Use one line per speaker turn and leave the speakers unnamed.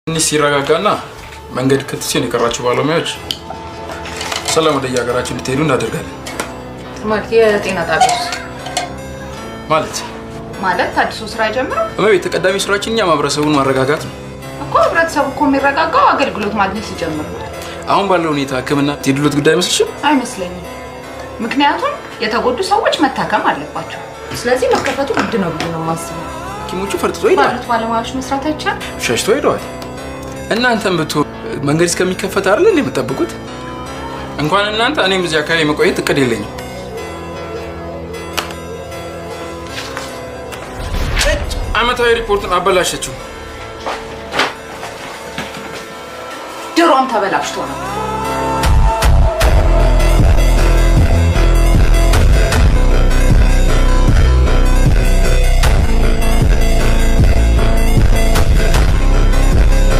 ትንሽ ሲረጋጋና መንገድ ክትሲን የቀራችሁ ባለሙያዎች ሰላም ወደ የሀገራችን እንድትሄዱ እናደርጋለን።
ማለት የጤና ጣቢያስ ማለት ታድሶ ስራ ጀምረው
እመቤት ተቀዳሚ ስራችን እኛ ማህበረሰቡን ማረጋጋት ነው
እኮ። ህብረተሰቡ እኮ የሚረጋጋው አገልግሎት ማግኘት ሲጀምር ነው።
አሁን ባለው ሁኔታ ህክምና የድሎት ጉዳይ አይመስልሽም?
አይመስለኝም። ምክንያቱም የተጎዱ ሰዎች መታከም አለባቸው። ስለዚህ መከፈቱ ግድ ነው ብዬ ነው የማስበው።
ሐኪሞቹ ፈርጥቶ ሄደዋል።
ባሉት ባለሙያዎች መስራት አይቻልም።
ሸሽቶ ሄደዋል። እናንተም ብትሆን መንገድ እስከሚከፈት አይደል እንዴ የምትጠብቁት? እንኳን እናንተ እኔም እዚህ አካባቢ መቆየት እቅድ የለኝም። ዓመታዊ ሪፖርቱን አበላሸችው።
ድሮም ተበላሽቶ ነው።